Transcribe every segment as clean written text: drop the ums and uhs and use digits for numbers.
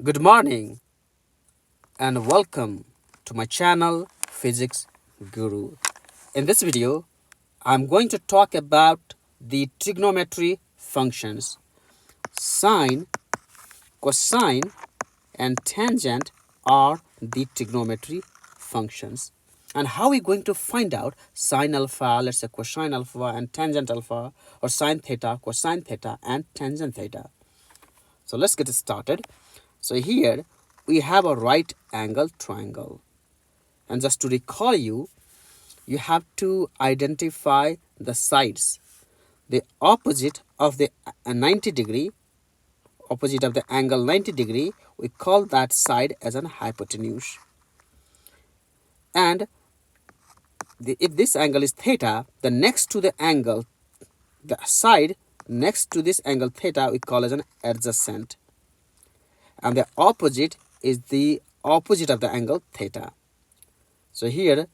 Good morning and welcome to my channel Physics Guru. In this video, I'm going to talk about the trigonometry functions. Sine, cosine and tangent are the trigonometry functions. And how are we going to find out sine alpha, let's say cosine alpha and tangent alpha, or sine theta, cosine theta and tangent theta? So let's get started. So here we have a right angle triangle. And just to recall you, you have to identify the sides. The opposite of the 90 degree, opposite of the angle 90 degree, we call that side as an hypotenuse. And if this angle is theta, the next to the angle, the side next to this angle theta, we call as an adjacent. And the opposite is the opposite of the angle theta. So here,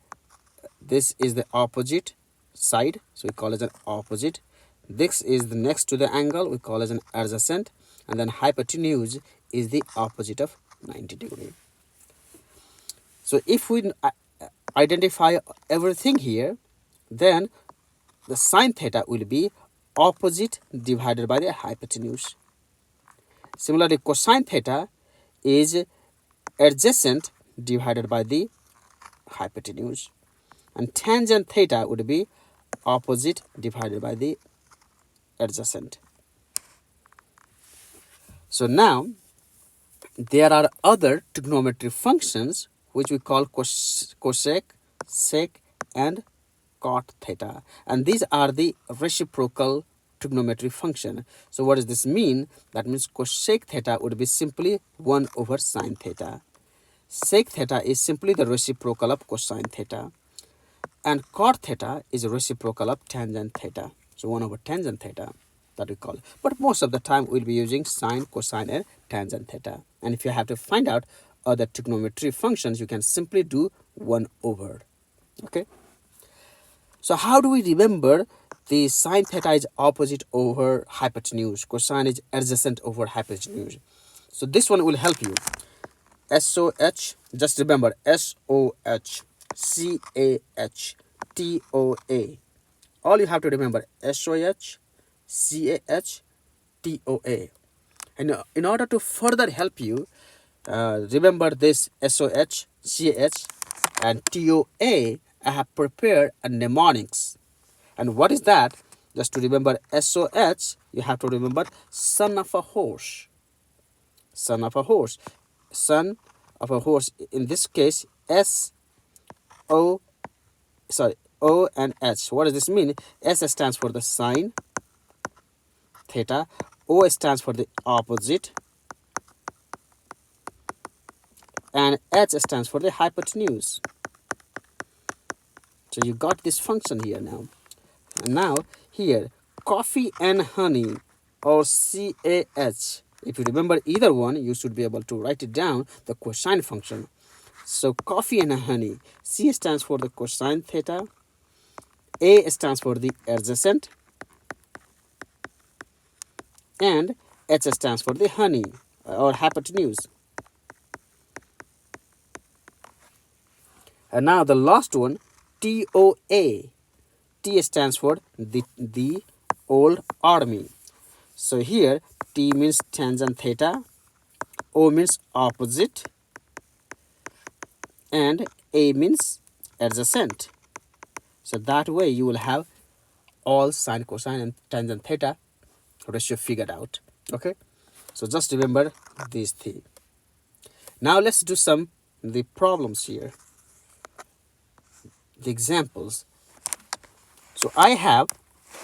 this is the opposite side, so we call it an opposite. This is the next to the angle, we call it an adjacent. And then hypotenuse is the opposite of 90 degree. So if we identify everything here, then the sine theta will be opposite divided by the hypotenuse. Similarly, cosine theta is adjacent divided by the hypotenuse. And tangent theta would be opposite divided by the adjacent. So now, there are other trigonometry functions which we call cosec, sec and cot theta. And these are the reciprocal trigonometry function. So what does this mean? That means cosec theta would be simply 1 over sine theta. Sec theta is simply the reciprocal of cosine theta. And cot theta is a reciprocal of tangent theta. So 1 over tangent theta, that we call. But most of the time we'll be using sine, cosine and tangent theta. And if you have to find out other trigonometry functions, you can simply do 1 over. Okay. So how do we remember the sine theta is opposite over hypotenuse, cosine is adjacent over hypotenuse? So this one will help you. SOH, just remember SOH, CAH, TOA. All you have to remember SOH, CAH, TOA. And in order to further help you remember this SOH, CAH and TOA, I have prepared a mnemonics. And what is that? Just to remember SOH, you have to remember son of a horse. Son of a horse. Son of a horse, in this case, O and H. What does this mean? S stands for the sine theta. O stands for the opposite. And H stands for the hypotenuse. So you got this function here now. And now here, coffee and honey, or CAH. If you remember either one, you should be able to write it down, the cosine function. So coffee and honey, C stands for the cosine theta, A stands for the adjacent, and H stands for the honey or hypotenuse. And now the last one, TOA. T stands for the old army. So here T means tangent theta, O means opposite, and A means adjacent. So that way you will have all sine, cosine and tangent theta ratio figured out. Okay, so just remember these three. Now let's do the problems here, the examples. So I have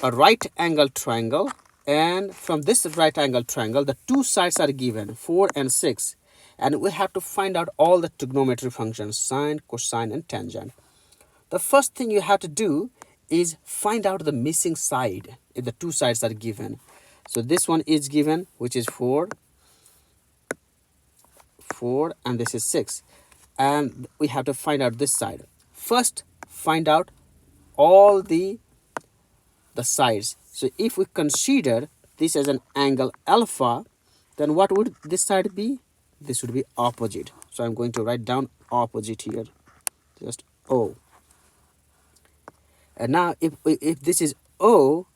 a right angle triangle, and from this right angle triangle the two sides are given 4 and 6, and we have to find out all the trigonometry functions, sine, cosine and tangent. The first thing you have to do is find out the missing side if the two sides are given. So this one is given, which is 4, and this is 6, and we have to find out this side. First, find out all the sides. So if we consider this as an angle alpha, then what would this side be? this would be opposite. So I'm going to write down opposite here, just O. And now if this is O,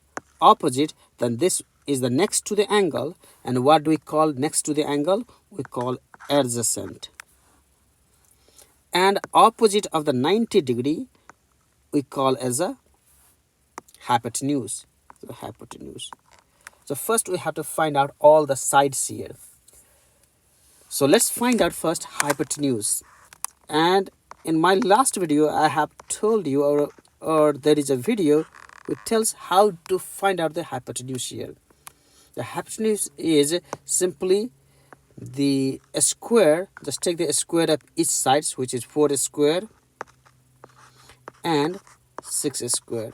opposite, then this is the next to the angle. And what do we call next to the angle? We call adjacent. And opposite of the 90-degree we call as a hypotenuse. The hypotenuse. So first we have to find out all the sides here. So let's find out first hypotenuse. And in my last video I have told you, or there is a video which tells how to find out the hypotenuse here. The hypotenuse is simply the square. Just take the square of each side, which is 4 square and 6 square.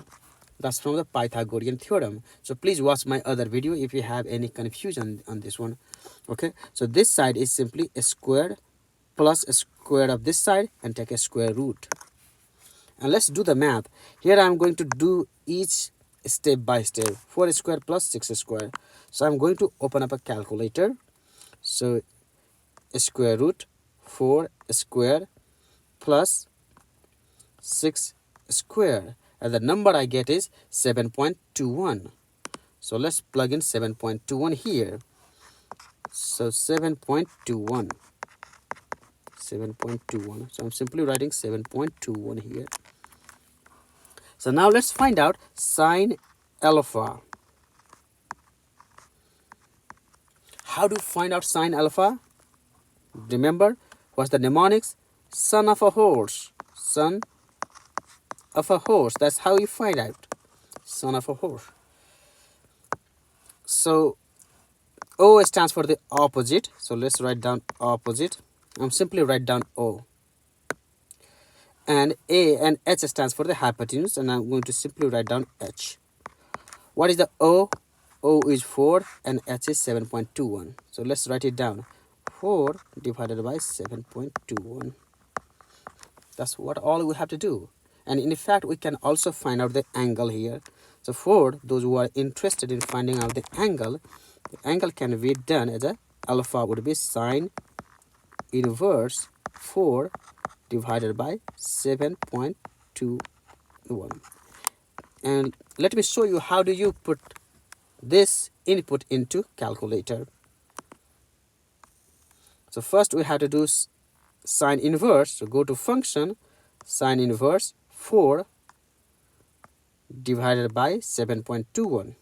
That's from the Pythagorean theorem. So please watch my other video if you have any confusion on this one. Okay, so this side is simply a square plus a square of this side and take a square root. And let's do the math. Here I'm going to do each step by step. 4 square plus 6 square. So I'm going to open up a calculator. So a square root 4 square plus 6 square, and the number I get is 7.21. So let's plug in 7.21 here. So 7.21. So I'm simply writing 7.21 here. So now let's find out sine alpha. How to find out sine alpha? Remember, what's the mnemonics? Son of a horse. Son of a horse. That's how you find out. Son of a horse. So O stands for the opposite. So let's write down opposite. I'm simply write down O. And A and H stands for the hypotenuse, and I'm going to simply write down H. What is the O? O is 4 and H is 7.21. So let's write it down. 4 divided by 7.21. That's what all we have to do. And in fact, we can also find out the angle here. So for those who are interested in finding out the angle can be done as a alpha would be sine inverse 4 divided by 7.21. And let me show you how do you put this input into calculator. So first we have to do sine inverse. So go to function, sine inverse 4 divided by 7.21.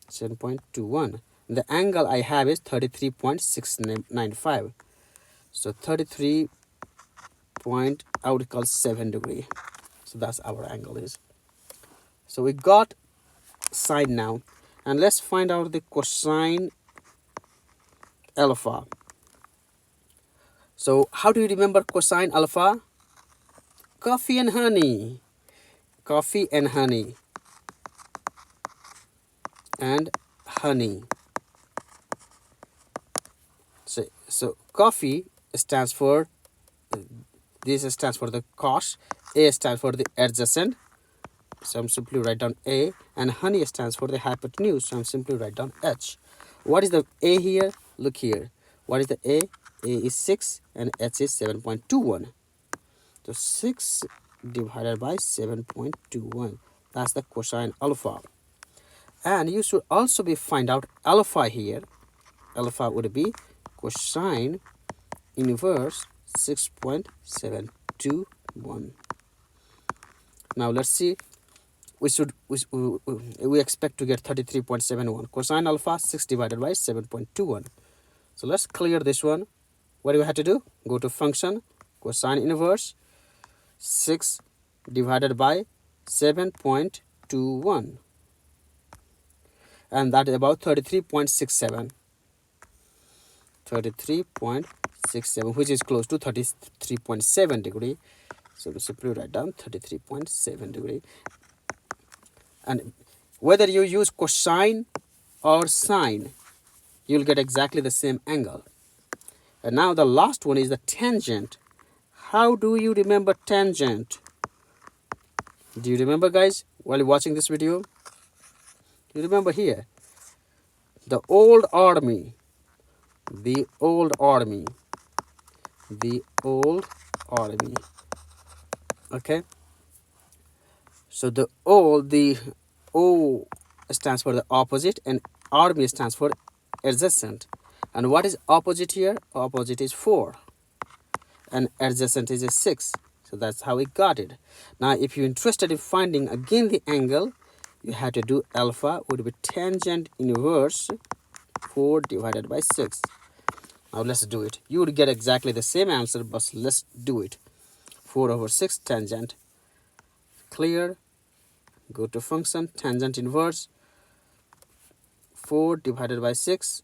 7.21. The angle I have is 33.695. So 33 point, I would call 7 degree. So that's our angle is. So we got sine now. And let's find out the cosine alpha. So how do you remember cosine alpha? Coffee and honey. Coffee and honey. And honey. So coffee stands for, this stands for the CAH. A stands for the adjacent. So I'm simply write down A. And honey stands for the hypotenuse. So I'm simply write down H. What is the A here? Look here. What is the A? A is 6 and H is 7.21. So 6 divided by 7.21. That's the cosine alpha. And you should also find out alpha here. Alpha would be cosine inverse 6.721. Now let's see. We expect to get 33.71. Cosine alpha 6 divided by 7.21. So let's clear this one. What do we have to do? Go to function, cosine inverse 6 divided by 7.21. And that is about 33.67. 33.67, which is close to 33.7 degree. So we simply write down 33.7 degree. And whether you use cosine or sine, you'll get exactly the same angle. And now the last one is the tangent. How do you remember tangent? Do you remember, guys, while watching this video? You remember here, the old army The old army. The old army. Okay. So the O stands for the opposite and army stands for adjacent. And what is opposite here? Opposite is 4 and adjacent is a 6. So that's how we got it. Now if you're interested in finding again the angle, you have to do alpha would be tangent inverse 4 divided by 6. Now let's do it. You would get exactly the same answer, but let's do it. 4 over 6 tangent. Clear. Go to function, tangent inverse 4 divided by 6,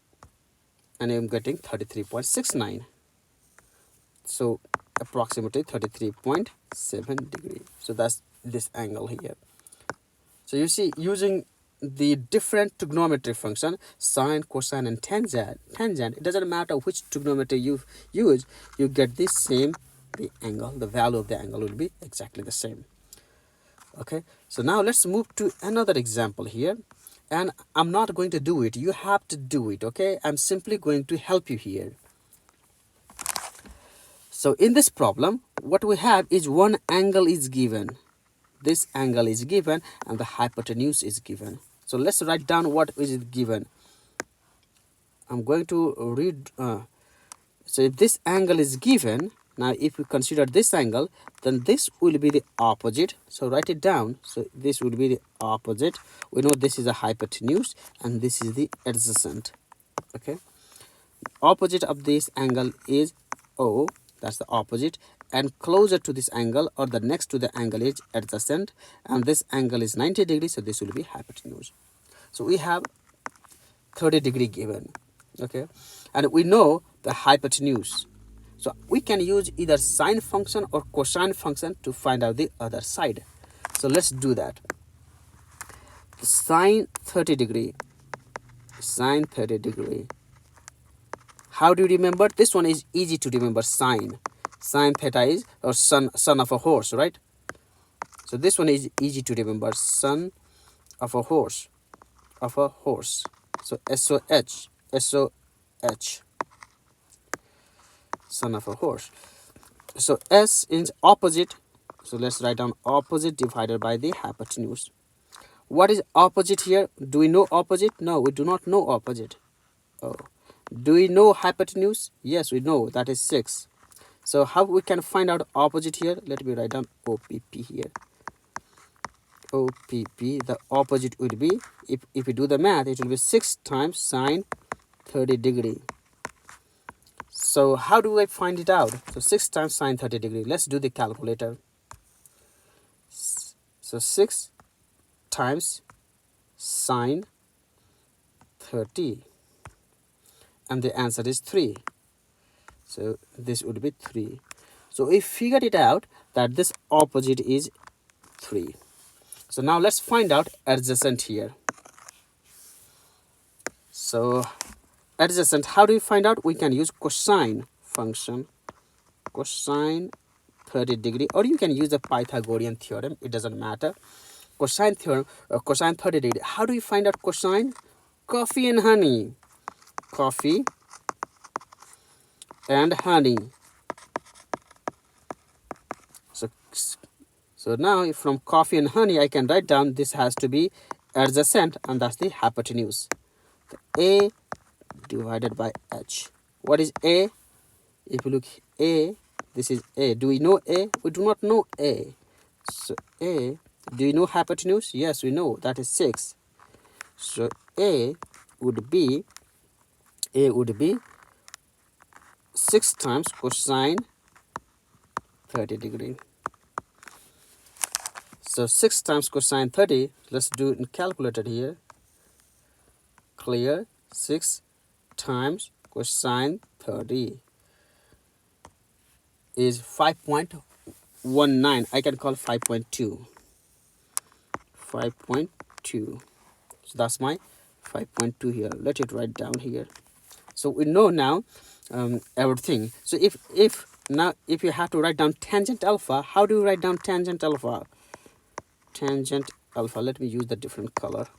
and I'm getting 33.69. So approximately 33.7 degree. So that's this angle here. So you see, using the different trigonometry function, sine, cosine, and tangent, it doesn't matter which trigonometry you use, you get the same, the angle, the value of the angle will be exactly the same. Okay, so now let's move to another example here, and I'm not going to do it, you have to do it. Okay, I'm simply going to help you here. So in this problem, what we have is one angle is given. This angle is given and the hypotenuse is given. So let's write down what is given. I'm going to read. So if this angle is given, now if we consider this angle, then this will be the opposite. So write it down. So this will be the opposite. We know this is a hypotenuse and this is the adjacent. Okay. Opposite of this angle is O. That's the opposite. And closer to this angle or the next to the angle is adjacent. And this angle is 90 degrees. So this will be hypotenuse. So we have 30 degree given. Okay. And we know the hypotenuse. So we can use either sine function or cosine function to find out the other side. So let's do that. The sine 30 degree. Sine 30 degree. How do you remember? This one is easy to remember. Sine. Sine theta is or son of a horse, right? So this one is easy to remember. Son of a horse. Of a horse. So SOH. SOH. Son of a horse. So S is opposite. So let's write down opposite divided by the hypotenuse. What is opposite here? Do we know opposite? No, we do not know opposite. Oh. Do we know hypotenuse? Yes, we know. That is 6. So how we can find out opposite here? Let me write down OPP here. OPP, the opposite would be, if we do the math, it will be 6 times sine 30 degree. So how do I find it out? So 6 times sine 30 degree. Let's do the calculator. So 6 times sine 30. And the answer is 3. So this would be 3. So we figured it out that this opposite is 3. So now let's find out adjacent here. So adjacent, how do we find out? We can use cosine function. Cosine 30 degree, or you can use the Pythagorean theorem. It doesn't matter. Cosine theorem, cosine 30 degree. How do we find out cosine? Coffee and honey. Coffee and honey. So now from coffee and honey, I can write down this has to be adjacent, and that's the hypotenuse. The A divided by H. What is A? If you look A, this is A. Do we know A? We do not know A. So A, do you know hypotenuse? Yes, we know. That is 6. So A would be 6 times cosine 30 degree. So 6 times cosine 30, let's do it in calculator here. Clear. 6 times cosine 30 is 5.19. I can call 5.2. 5.2. So that's my 5.2 here. Let it write down here. So we know now everything. So if you have to write down tangent alpha, how do you write down tangent alpha? Tangent alpha. Let me use the different color.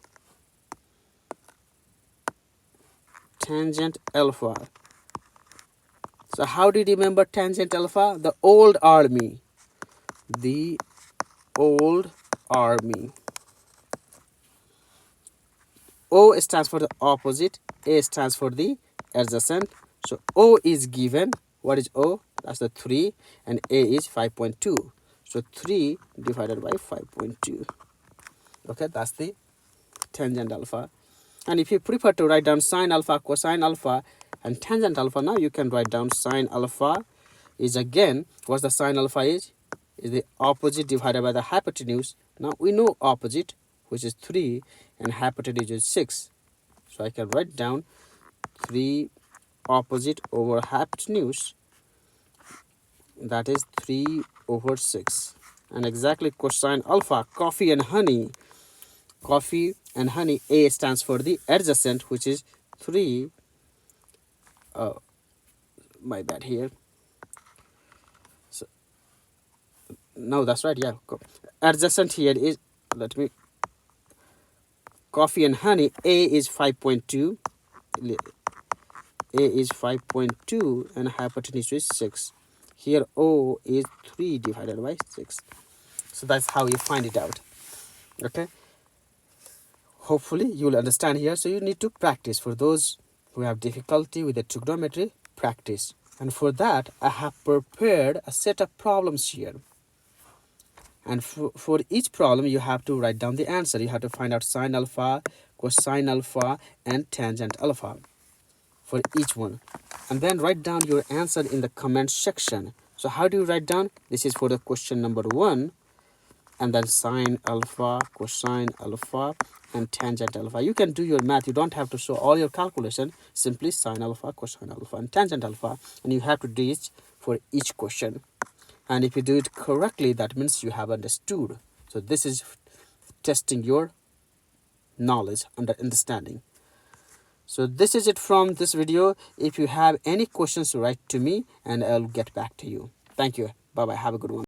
Tangent alpha. So how do you remember tangent alpha? The old army. The old army. O stands for the opposite, A stands for the adjacent. So O is given. What is O? That's the 3, and A is 5.2. So 3 divided by 5.2. Okay, that's the tangent alpha. And if you prefer to write down sine alpha, cosine alpha, and tangent alpha, now you can write down sine alpha is again, what the sine alpha is the opposite divided by the hypotenuse. Now we know opposite, which is 3, and hypotenuse is 6. So I can write down 3 opposite over hypotenuse, that is 3 over 6. And exactly cosine alpha, coffee and honey. Coffee and honey, A stands for the adjacent, which is 3. My bad here. So, no, that's right, yeah. Adjacent here is, let me, coffee and honey, A is 5.2. A is 5.2 and hypotenuse is 6. Here O is 3 divided by 6. So that's how you find it out. Okay. Hopefully you will understand here. So you need to practice. For those who have difficulty with the trigonometry, practice. And for that, I have prepared a set of problems here. And for each problem, you have to write down the answer. You have to find out sine alpha, cosine alpha, and tangent alpha for each one. And then write down your answer in the comment section. So how do you write down? This is for the question number 1. And then sine alpha, cosine alpha, and tangent alpha. You can do your math. You don't have to show all your calculation. Simply sine alpha, cosine alpha, and tangent alpha. And you have to do it for each question. And if you do it correctly, that means you have understood. So this is testing your knowledge and understanding. So this is it from this video. If you have any questions, write to me and I'll get back to you. Thank you. Bye-bye. Have a good one.